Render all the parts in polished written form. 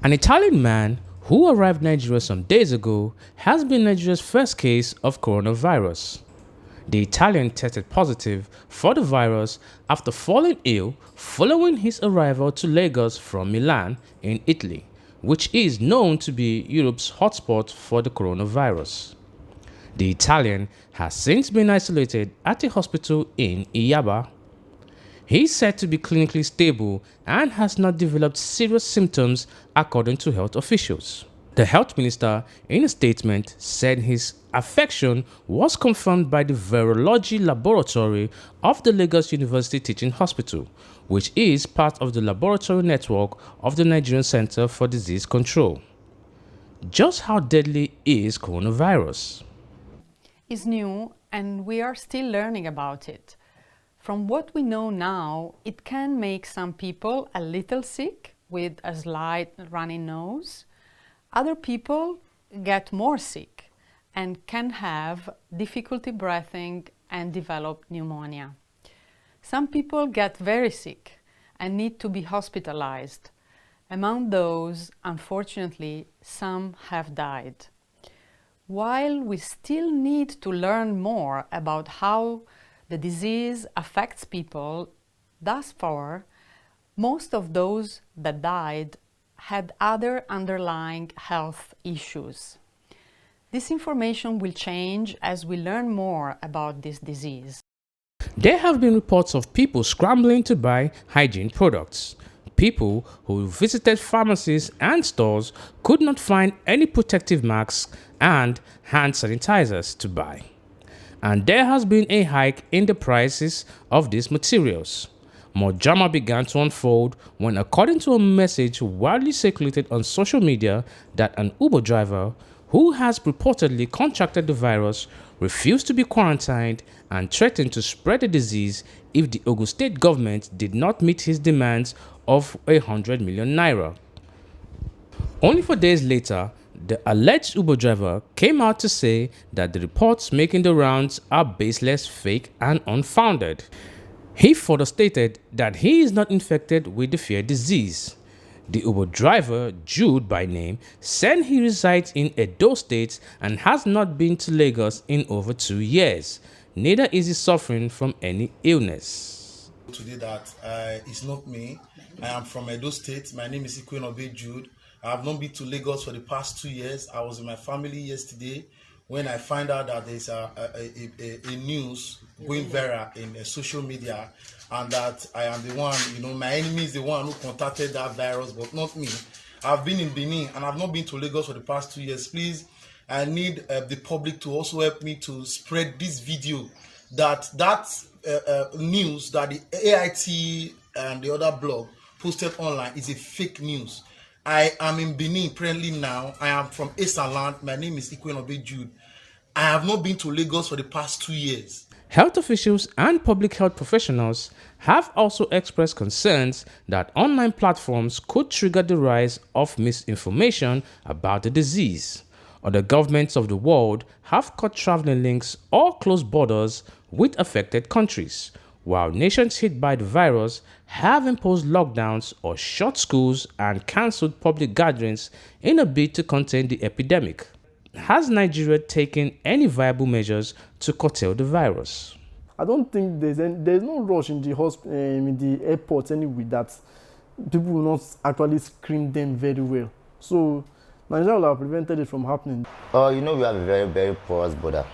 An Italian man who arrived in Nigeria some days ago has been Nigeria's first case of coronavirus. The Italian tested positive for the virus after falling ill following his arrival to Lagos from Milan in Italy, which is known to be Europe's hotspot for the coronavirus. The Italian has since been isolated at a hospital in Iyaba. He is said to be clinically stable and has not developed serious symptoms according to health officials. The health minister, in a statement, said his affection was confirmed by the virology laboratory of the Lagos University Teaching Hospital, which is part of the laboratory network of the Nigerian Center for Disease Control. Just how deadly is coronavirus? Is new and we are still learning about it. From what we know now, it can make some people a little sick with a slight runny nose. Other people get more sick and can have difficulty breathing and develop pneumonia. Some people get very sick and need to be hospitalized. Among those, unfortunately, some have died. While we still need to learn more about how the disease affects people, thus far, most of those that died had other underlying health issues. This information will change as we learn more about this disease. There have been reports of people scrambling to buy hygiene products. People who visited pharmacies and stores could not find any protective masks and hand sanitizers to buy. And there has been a hike in the prices of these materials. More drama began to unfold when, according to a message widely circulated on social media, that an Uber driver who has reportedly contracted the virus refused to be quarantined and threatened to spread the disease if the Ogun State government did not meet his demands of 100 million naira. Only 4 days later, the alleged Uber driver came out to say that the reports making the rounds are baseless, fake, and unfounded. He further stated that he is not infected with the feared disease. The Uber driver, Jude by name, said he resides in Edo State and has not been to Lagos in over 2 years. Neither is he suffering from any illness. Today that it's not me. I am from Edo State. My name is Ikwenobe Jude. I have not been to Lagos for the past 2 years. I was with my family yesterday when I find out that there's a news going viral in social media, and that I am the one, my enemy is the one who contacted that virus, but not me. I've been in Benin and I've not been to Lagos for the past 2 years. Please, I need the public to also help me to spread this video, that news that the AIT and the other blog posted online is a fake news. I am in Benin presently now. I am from Eastern Land. My name is Ikwenobe Jude. I have not been to Lagos for the past 2 years. Health officials and public health professionals have also expressed concerns that online platforms could trigger the rise of misinformation about the disease. Other governments of the world have cut traveling links or closed borders with affected countries, while nations hit by the virus have imposed lockdowns or shut schools and cancelled public gatherings in a bid to contain the epidemic. Has Nigeria taken any viable measures to curtail the virus? I don't think there's no rush in the airport anyway that people will not actually screen them very well. So Nigeria will have prevented it from happening. We have a very, very porous border.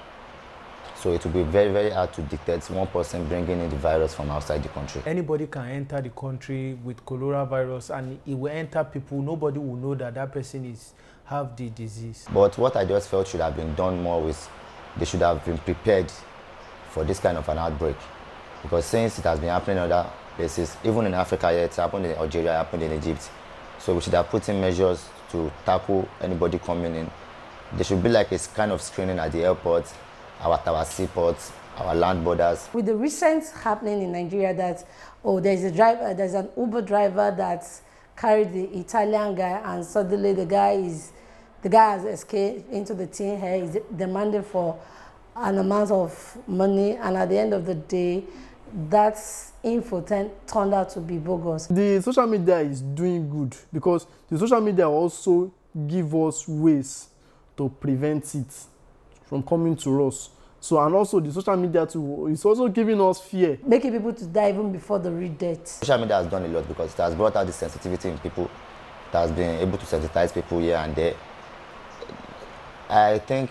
So it will be very, very hard to detect one person bringing in the virus from outside the country. Anybody can enter the country with coronavirus and it will enter people. Nobody will know that that person have the disease. But what I just felt should have been done more with, they should have been prepared for this kind of an outbreak. Because since it has been happening in other places, even in Africa, it happened in Algeria, it happened in Egypt. So we should have put in measures to tackle anybody coming in. There should be like a kind of screening at the airport, our seaports, our land borders. With the recent happening in Nigeria that, there's an Uber driver that carried the Italian guy, and suddenly the guy has escaped into the tin hair, he's demanding for an amount of money, and at the end of the day, that info turned out to be bogus. The social media is doing good because the social media also give us ways to prevent it from coming to us. So, and also the social media too is also giving us fear. Making people to die even before they reach death. Social media has done a lot because it has brought out the sensitivity in people. It has been able to sensitize people here and there. I think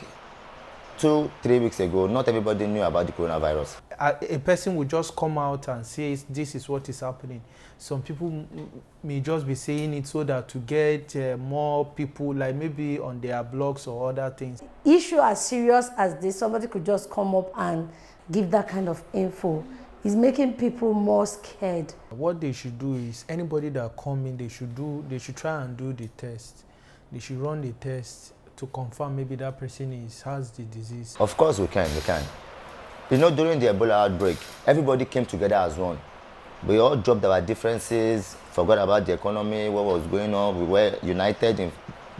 2-3 weeks ago, not everybody knew about the coronavirus. A person will just come out and say this is what is happening. Some people may just be saying it so that to get more people, like maybe on their blogs or other things. Issue as serious as this, somebody could just come up and give that kind of info. It's making people more scared. What they should do is anybody that come in, they should try and do the test. They should run the test to confirm maybe that person has the disease. Of course we can. You know, during the Ebola outbreak, everybody came together as one. We all dropped our differences, forgot about the economy, what was going on. We were united in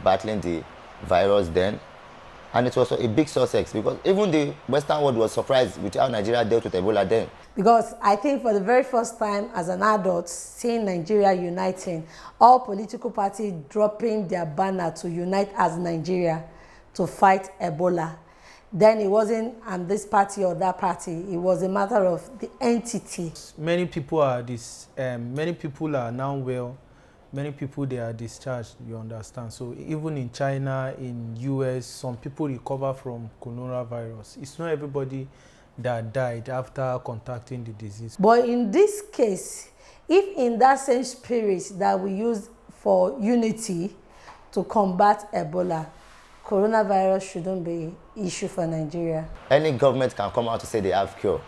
battling the virus then. And it was a big success because even the Western world was surprised with how Nigeria dealt with Ebola then. Because I think for the very first time as an adult, seeing Nigeria uniting, all political parties dropping their banner to unite as Nigeria to fight Ebola. Then it wasn't and this party or that party. It was a matter of the entity. Many people are now well. Many people, they are discharged, you understand. So even in China, in US, some people recover from coronavirus. It's not everybody that died after contacting the disease. But in this case, if in that same spirit that we use for unity to combat Ebola, coronavirus shouldn't be an issue for Nigeria. Any government can come out to say they have cure.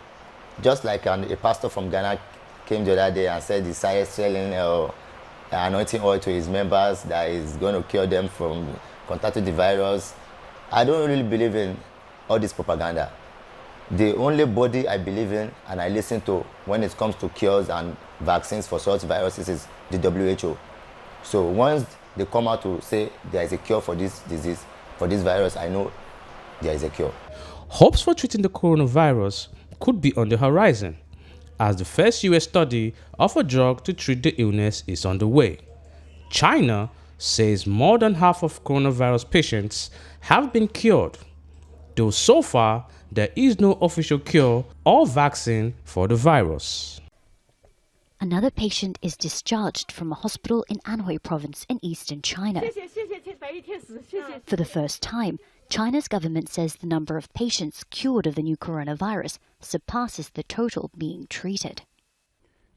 Just like a pastor from Ghana came the other day and said he started selling anointing oil to his members that is going to cure them from contacting the virus. I don't really believe in all this propaganda. The only body I believe in and I listen to when it comes to cures and vaccines for such viruses is the WHO. So once they come out to say there is a cure for this disease, for this virus, I know there is a cure. Hopes for treating the coronavirus could be on the horizon, as the first US study of a drug to treat the illness is underway. China says more than half of coronavirus patients have been cured, though so far there is no official cure or vaccine for the virus. Another patient is discharged from a hospital in Anhui province in eastern China. For the first time, China's government says the number of patients cured of the new coronavirus surpasses the total being treated.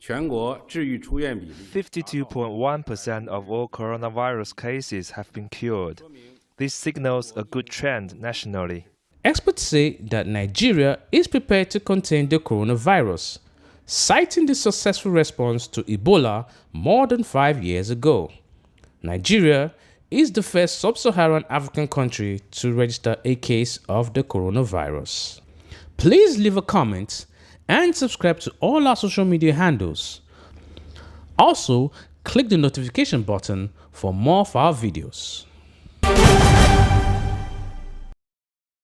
52.1% of all coronavirus cases have been cured. This signals a good trend nationally. Experts say that Nigeria is prepared to contain the coronavirus, citing the successful response to Ebola more than 5 years ago. Nigeria is the first sub-Saharan African country to register a case of the coronavirus. Please leave a comment and subscribe to all our social media handles. Also, click the notification button for more of our videos.